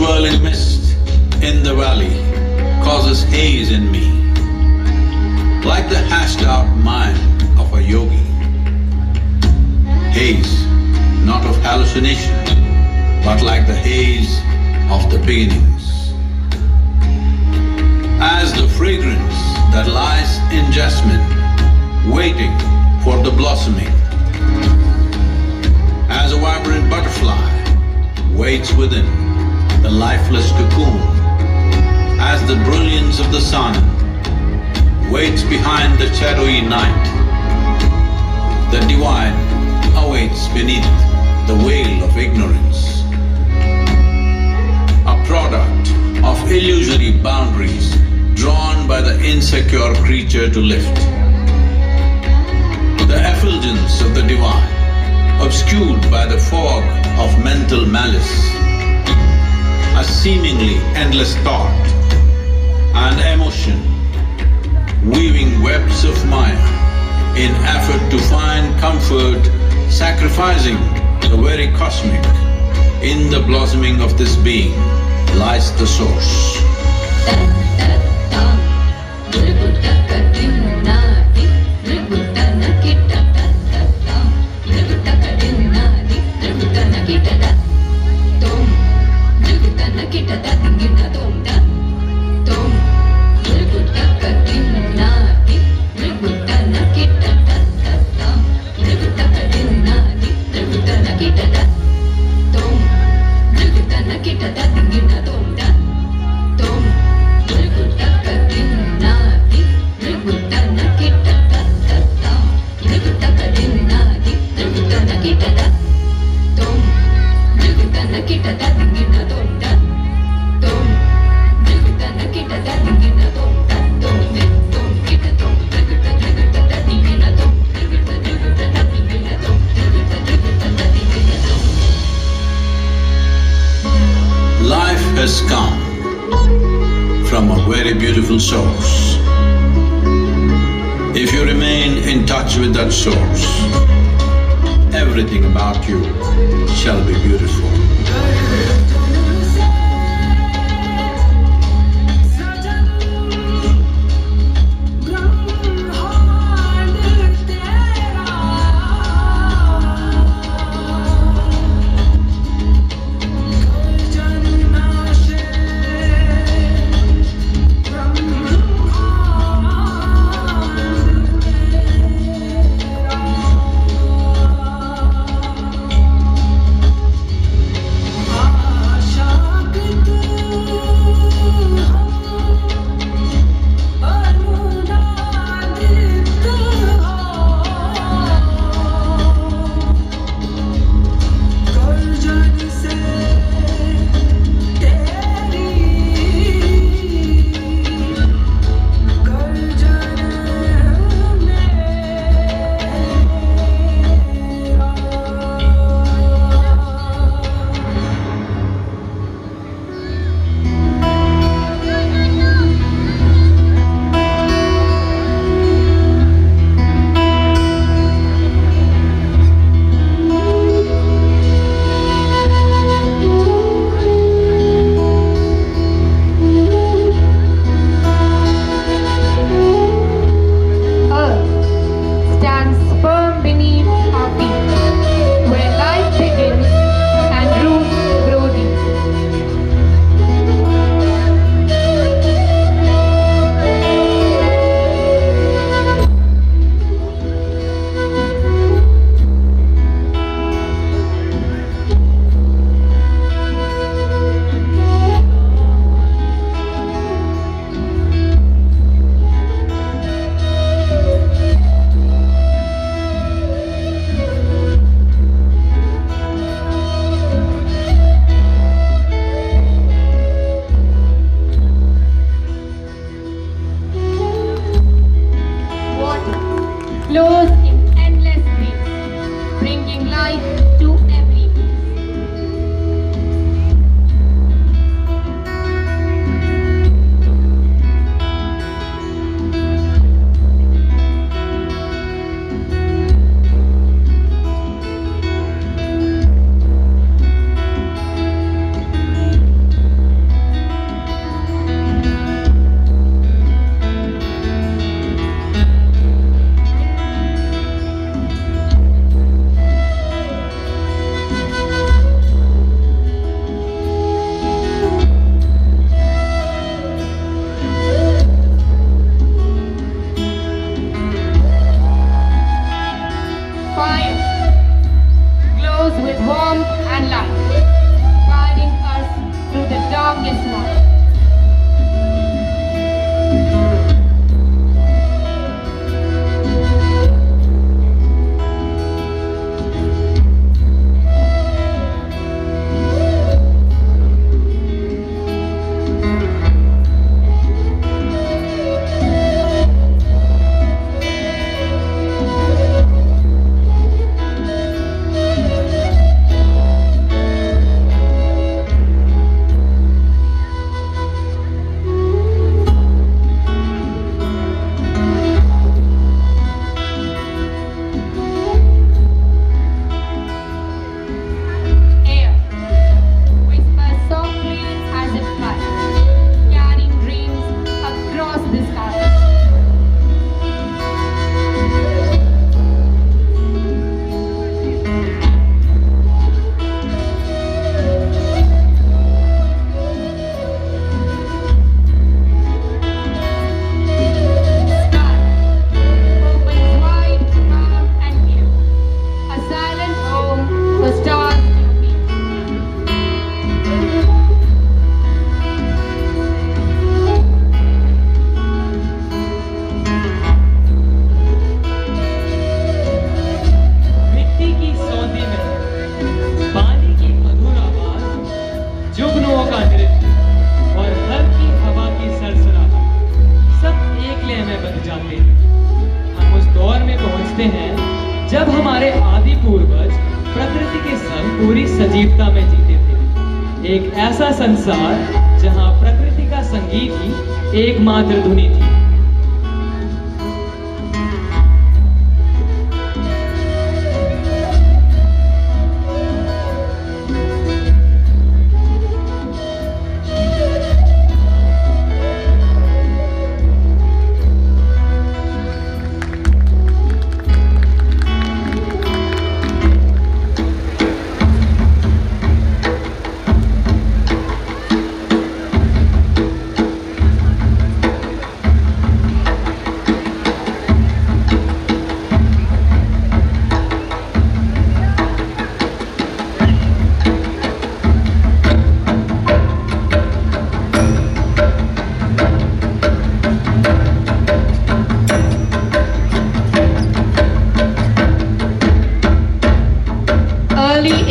swirling mist in the valley causes haze in me, like the hashed out mind of a yogi. Haze, not of hallucination, but like the haze of the beginnings. As the fragrance that lies in jasmine, waiting for the blossoming. As a vibrant butterfly waits within the lifeless cocoon. As the brilliance of the sun waits behind the shadowy night. The divine awaits beneath the veil of ignorance. A product of illusory boundaries drawn by the insecure creature to lift. The effulgence of the divine, obscured by the fog of mental malice. A seemingly endless thought and emotion, weaving webs of Maya in effort to find comfort, sacrificing the very cosmic. In the blossoming of this being lies the source. Life has come from a very beautiful source. If you remain in touch with that source, everything about you shall be beautiful. एकता में जीते थे। एक ऐसा संसार जहां प्रकृति का संगीत ही एकमात्र धुनी थी।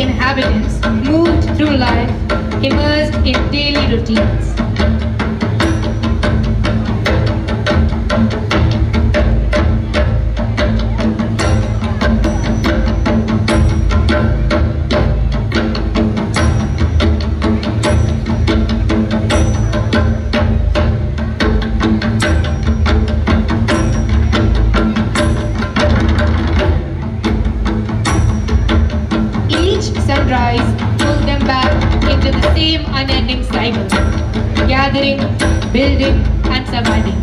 Inhabitants moved through life, immersed in daily routines. Sunrise pulled them back into the same unending cycle, gathering, building, and surviving.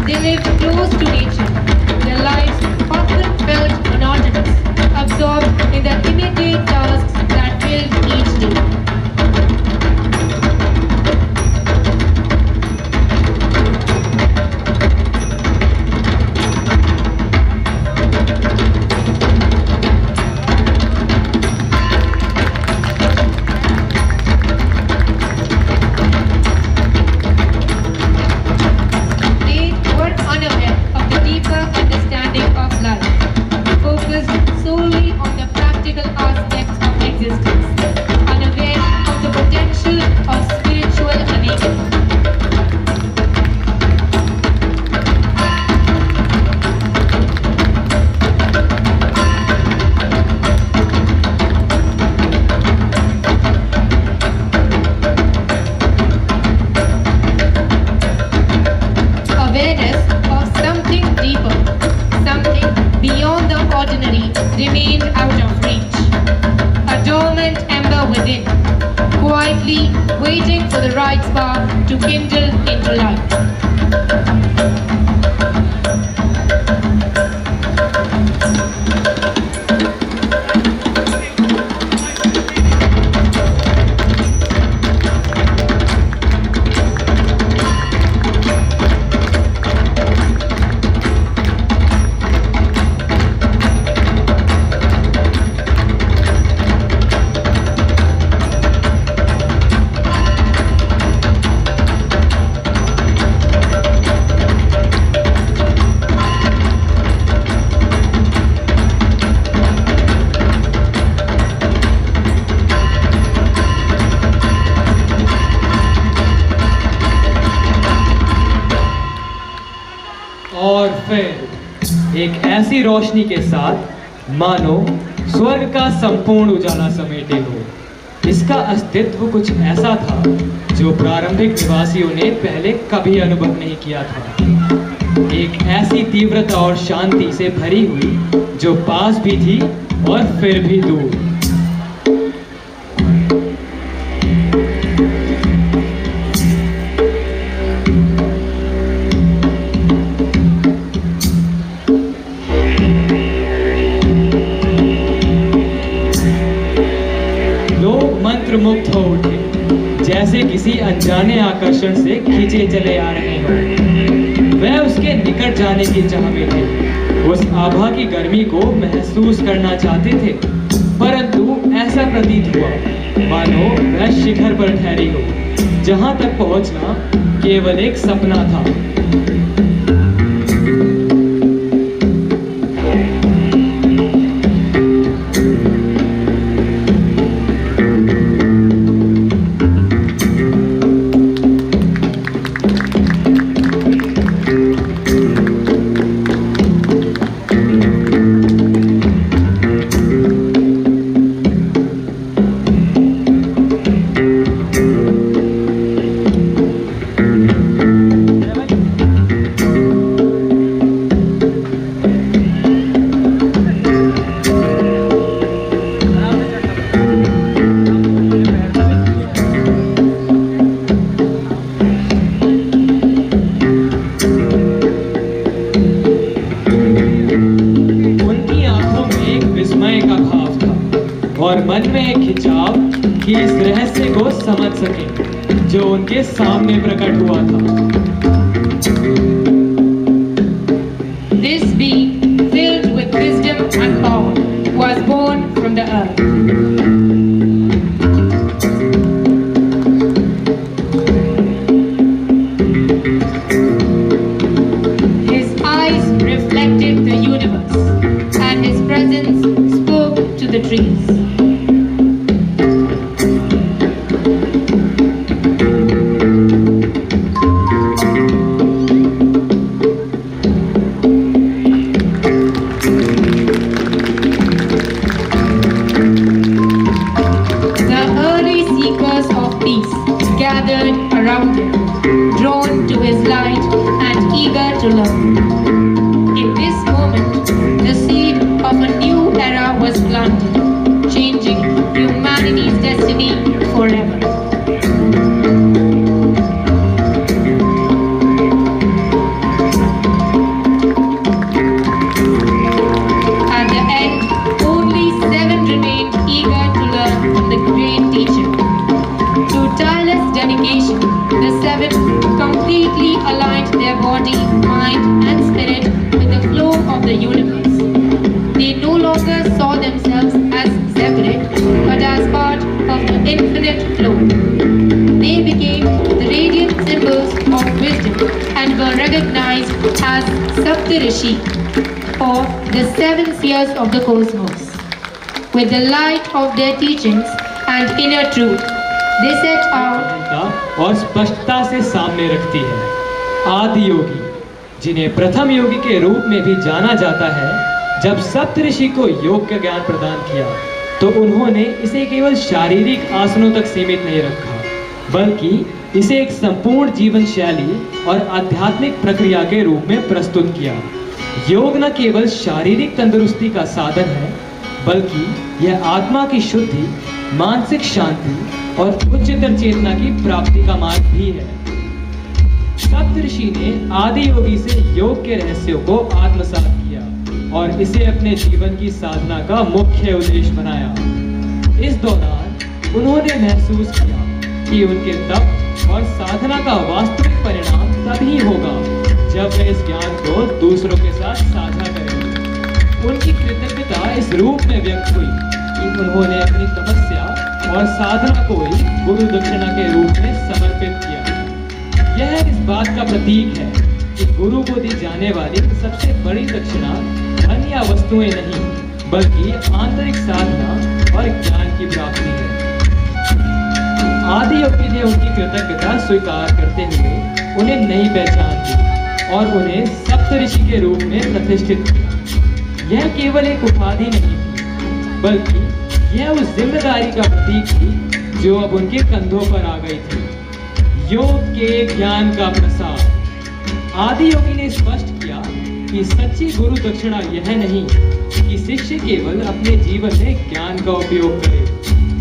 They lived close to nature. Their lives often felt monotonous, absorbed in the immediate tasks that filled each day. Remained out of reach. A dormant ember within, quietly waiting for the right spark to kindle into light. और फिर एक ऐसी रोशनी के साथ मानो स्वर्ग का संपूर्ण उजाला समेटे हो। इसका अस्तित्व कुछ ऐसा था जो प्रारंभिक निवासियों ने पहले कभी अनुभव नहीं किया था। एक ऐसी तीव्रता और शांति से भरी हुई जो पास भी थी और फिर भी दूर। जैसे किसी अनजाने आकर्षण से खींचे चले आ रहे हों। वह उसके निकट जाने की चाह में थे, उस आभा की गर्मी को महसूस करना चाहते थे, परंतु ऐसा प्रतीत हुआ मानो वह शिखर पर ठहरी हो, जहां तक पहुंचना केवल एक सपना था। और मन में एक खिंचाव कि इस रहस्य को समझ सकें जो उनके सामने प्रकट हुआ था। This being filled with wisdom and power was born from the earth. His eyes reflected the universe, and his presence spoke to the trees. Gathered around him, drawn to his light and eager to learn. In this moment, the seed of a new era was planted, changing humanity's destiny forever. At the end, only 7 remained eager to learn from the great teacher. Through tireless dedication, the 7 completely aligned their body, mind and spirit with the flow of the universe. They no longer saw themselves as separate, but as part of the infinite flow. They became the radiant symbols of wisdom and were recognized as Saptarishi, or the 7 spheres of the cosmos. With the light of their teachings and inner truth, they set out और स्पष्टता से सामने रखती है। आदि योगी, जिन्हें प्रथम योगी के रूप में भी जाना जाता है, जब सप्तऋषि को योग का ज्ञान प्रदान किया तो उन्होंने इसे केवल शारीरिक आसनों तक सीमित नहीं रखा, बल्कि इसे एक संपूर्ण जीवन शैली और आध्यात्मिक प्रक्रिया के रूप में प्रस्तुत किया। योग न केवल शारीरिक तंदुरुस्ती का साधन है, बल्कि यह आत्मा की शुद्धि, मानसिक शांति और उच्चतर चेतना की प्राप्ति का मार्ग भी है। सप्तऋषि ने आदि योगी से योग के रहस्यों को आत्मसात किया और इसे अपने जीवन की साधना का मुख्य उद्देश्य बनाया। इस दौरान उन्होंने महसूस किया कि उनके तप और साधना का वास्तविक परिणाम तभी होगा जब वे इस ज्ञान को दूसरों के साथ साझा करेंगे। उनकी कृतज्ञता इस रूप में व्यक्त हुई कि उन्होंने अपनी तपस्या और साधना को ही गुरु दक्षिणा के रूप में समर्पित किया। यह इस बात का प्रतीक है कि गुरु को दी जाने वाली सबसे बड़ी दक्षिणा धन या वस्तुएं नहीं, बल्कि आंतरिक साधना और ज्ञान की प्राप्ति है। आदि योगी ने उनकी कृतज्ञता स्वीकार करते हुए उन्हें नई पहचान दी और उन्हें सप्तऋषि के रूप में प्रतिष्ठित किया। यह केवल एक उपाधि नहीं थी, बल्कि यह उस जिम्मेदारी का प्रतीक थी जो अब उनके कंधों पर आ गई थी, योग के ज्ञान का प्रसार। आदि योगी ने स्पष्ट किया कि सच्ची गुरु दक्षिणा यह नहीं कि शिष्य केवल अपने जीवन में ज्ञान का उपयोग करे,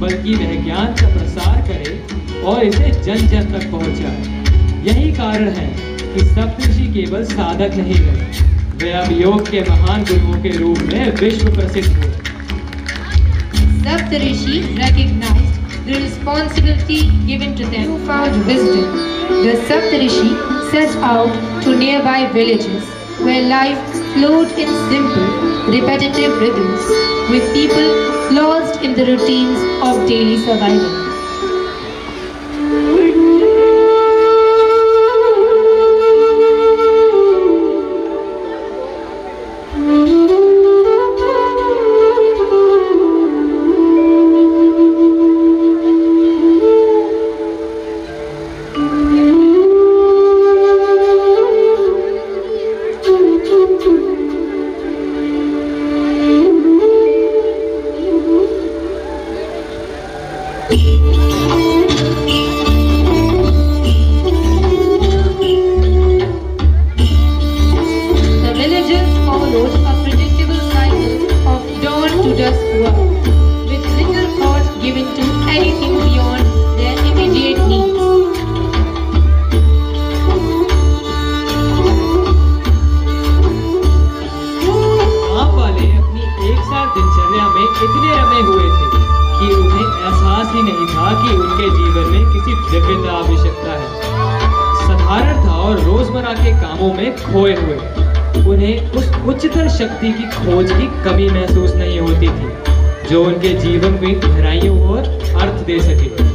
बल्कि वह ज्ञान का प्रसार करे और इसे जन जन तक पहुंचाए। यही कारण है कि सप्तऋषि केवल साधक नहीं रहे, वे अब योग के महान गुरुओं के रूप में विश्व प्रसिद्ध हुए। Saptarishi recognized the responsibility given to them found wisdom, the Saptarishi set out to nearby villages where life flowed in simple, repetitive rhythms, with people lost in the routines of daily survival. The villagers followed a predictable cycle of dawn to dusk work, with little thought given to anything beyond their immediate needs. आप वाले अपनी एक साल दिनचर्या में इतने रमे हुए थे कि उन्हें एहसास ही नहीं था कि उनके जीवन में किसी दिव्यता आवश्यकता है। साधारण था और रोजमर्रा के कामों में खोए हुए उन्हें उस उच्चतर शक्ति की खोज की कमी महसूस नहीं होती थी जो उनके जीवन में गहराइयों और अर्थ दे सके।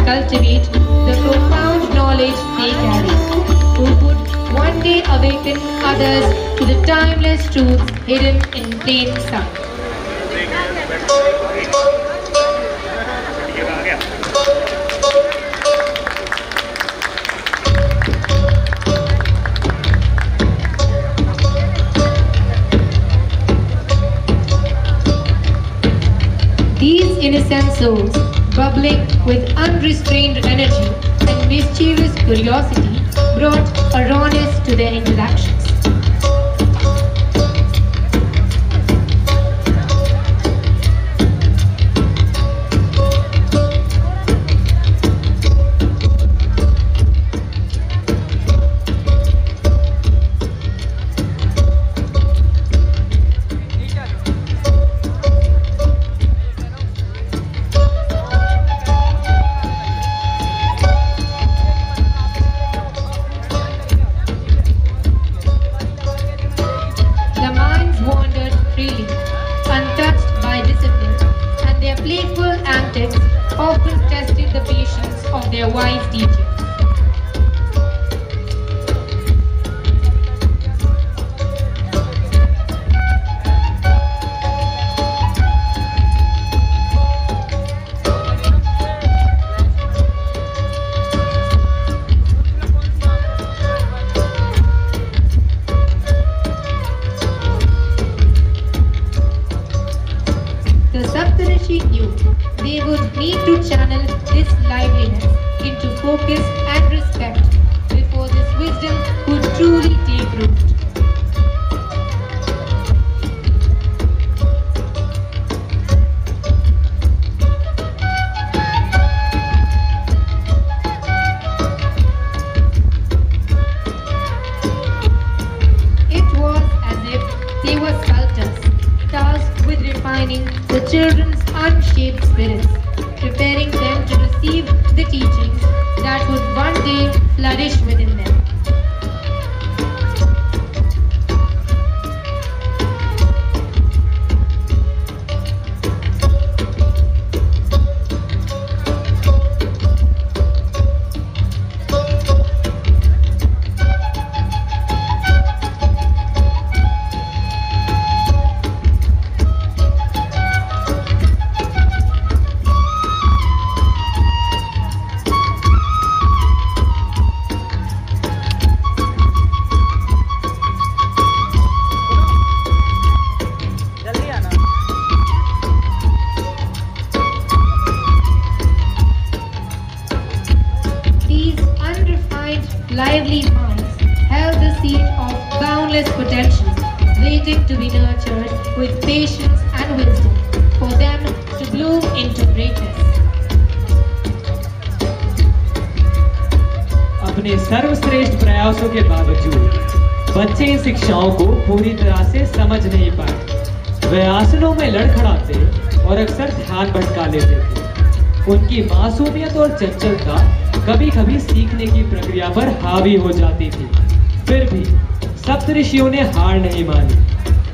cultivate the profound knowledge they carry, who would one day awaken others to the timeless truths hidden in plain sight. These innocent souls, bubbling with unrestrained energy and mischievous curiosity, brought a rawness to their interactions. Untouched by discipline, and their playful antics often tested the patience of their wise teachers. focus and respect before this wisdom could truly take root. It was as if they were sculptors, tasked with refining the children's unshaped spirits, preparing them to receive the teachings that would one day flourish within them. These unrefined, lively minds held the seed of boundless potential, waiting to be nurtured with patience and wisdom for them to bloom into greatness. अपने सर्वश्रेष्ठ प्रयासों के बावजूद बच्चे इन शिक्षाओं को पूरी तरह से समझ नहीं पाए। वे आसनों में लड़खड़ाते और अक्सर ध्यान भटका लेते थे। उनकी मासूमियत और चंचलता कभी कभी सीखने की प्रक्रिया पर हावी हो जाती थी। फिर भी सप्तऋषियों ने हार नहीं मानी।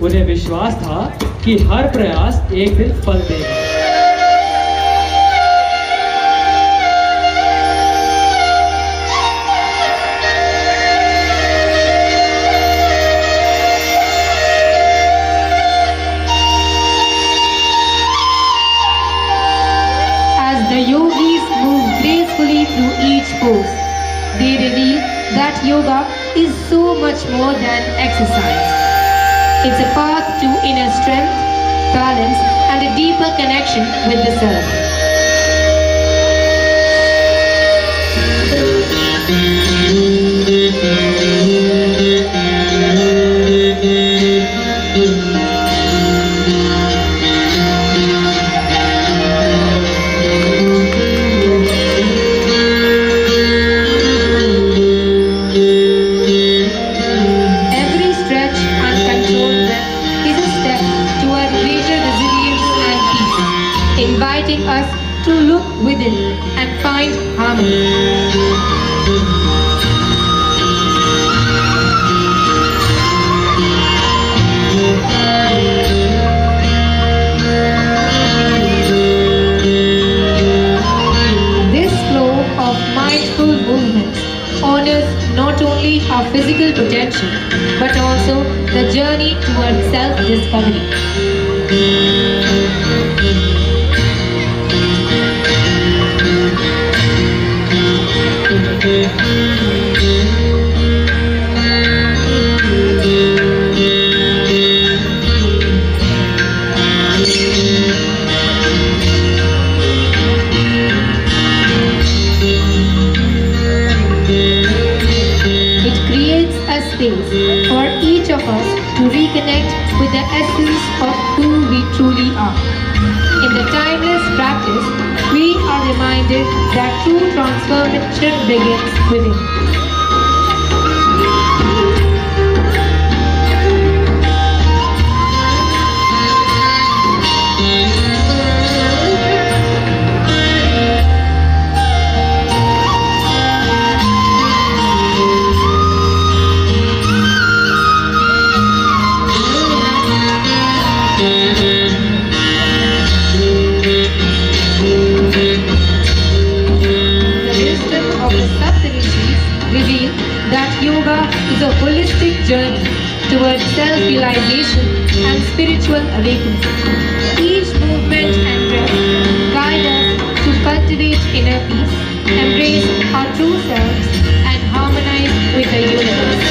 उन्हें विश्वास था कि हर प्रयास एक दिन फल देगा। As the yogis move gracefully through each pose, they reveal that yoga is so much more than exercise. It's a path to inner strength, balance, and a deeper connection with the self. Every stretch and controlled breath is a step toward greater resilience and peace, inviting us to look within and find harmony. This flow of mindful movement honors not only our physical potential but also the journey towards self-discovery. It creates a space for each of us to reconnect with the essence of who we truly are. In the timeless practice, we are reminded that true transformation begins within. Reveal that yoga is a holistic journey towards self-realization and spiritual awakening. Each movement and breath guide us to cultivate inner peace, embrace our true selves, and harmonize with the universe.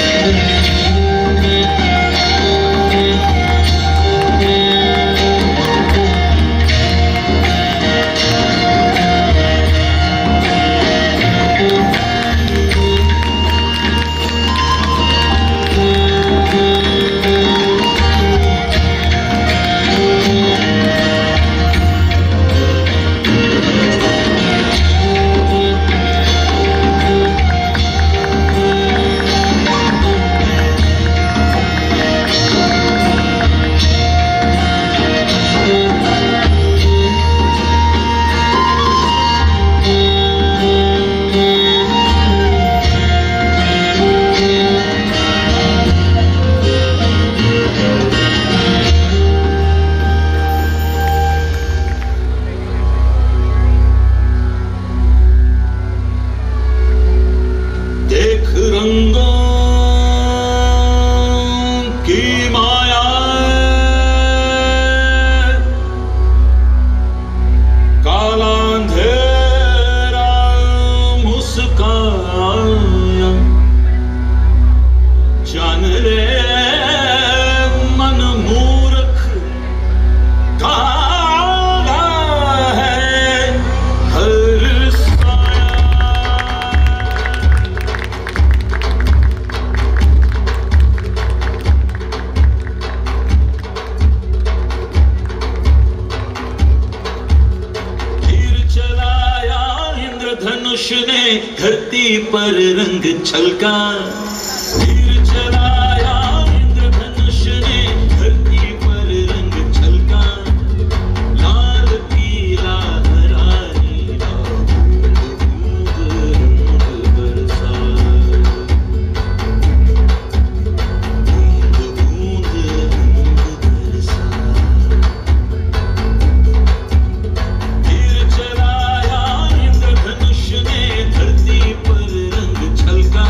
धरती पर रंग छलका, तीर चलाया इंद्रधनुष ने, धरती पर रंग छलका, लाल पीला हरा नीला, बूंद बूंद बरसा, बूंद बूंद बरसा। तीर चलाया इंद्रधनुष ने, धरती पर रंग छलका,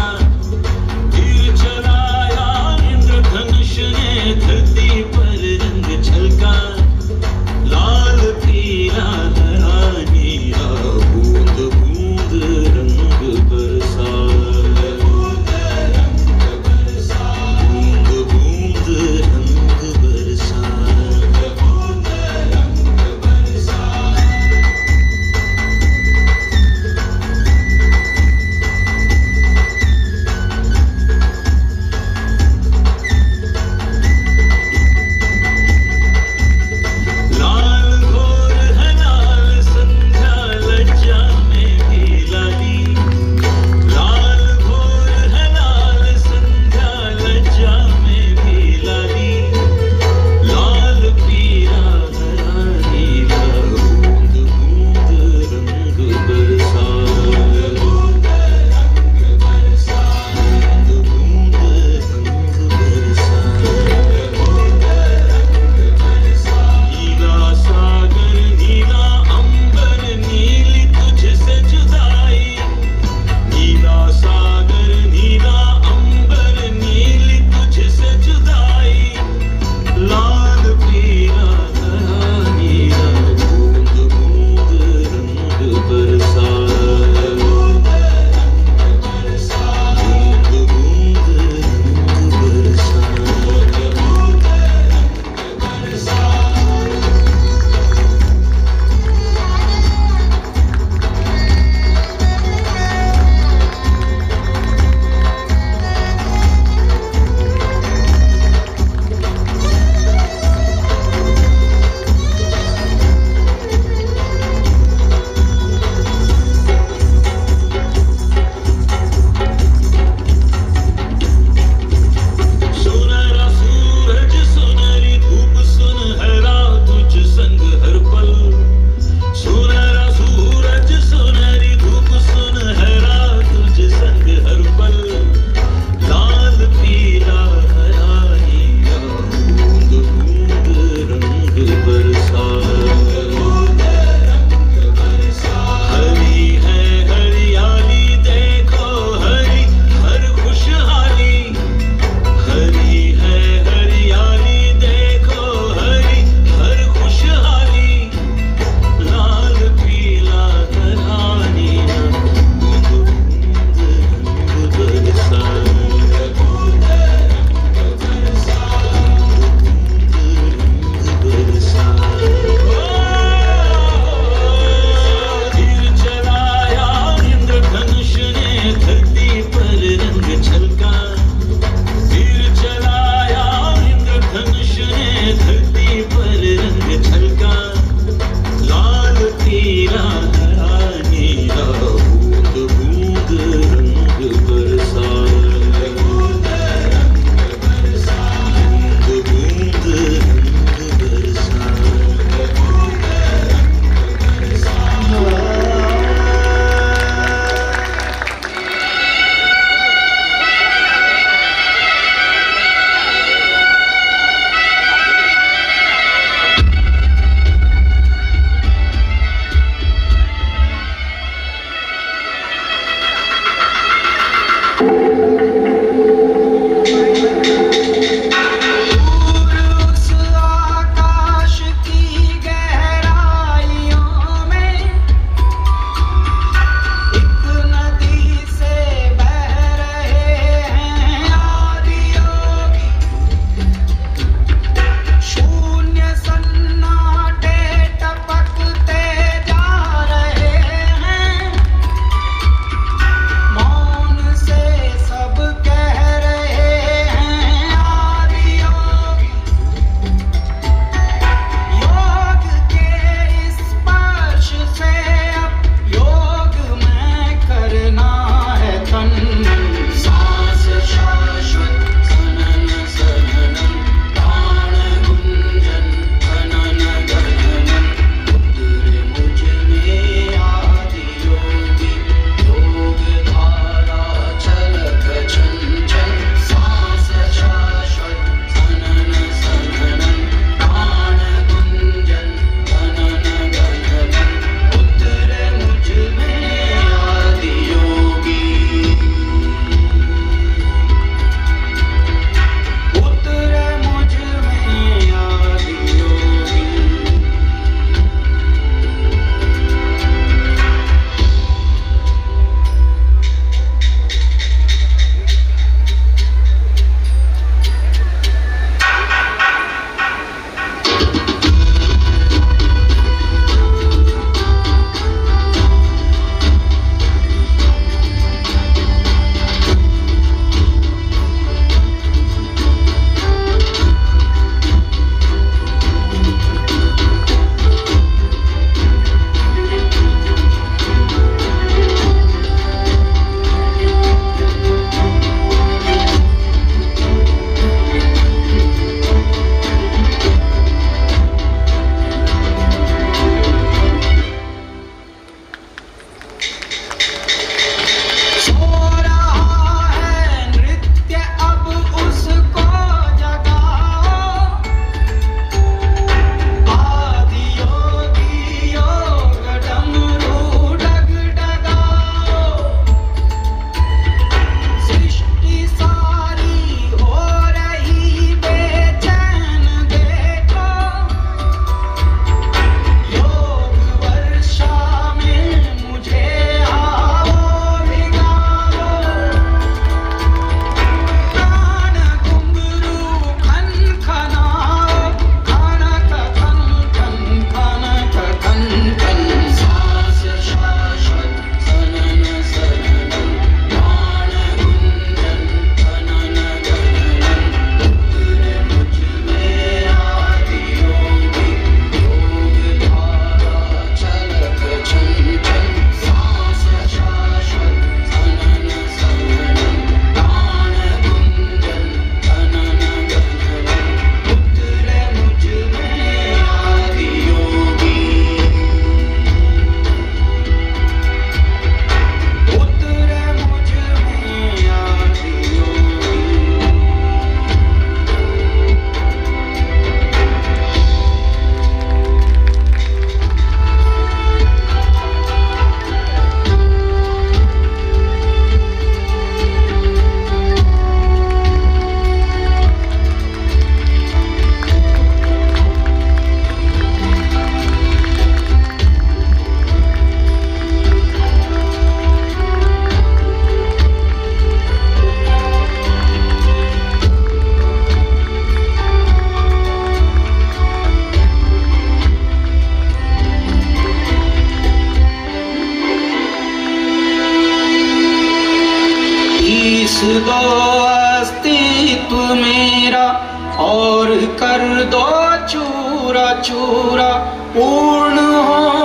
दो चूरा चूरा पूर्ण हो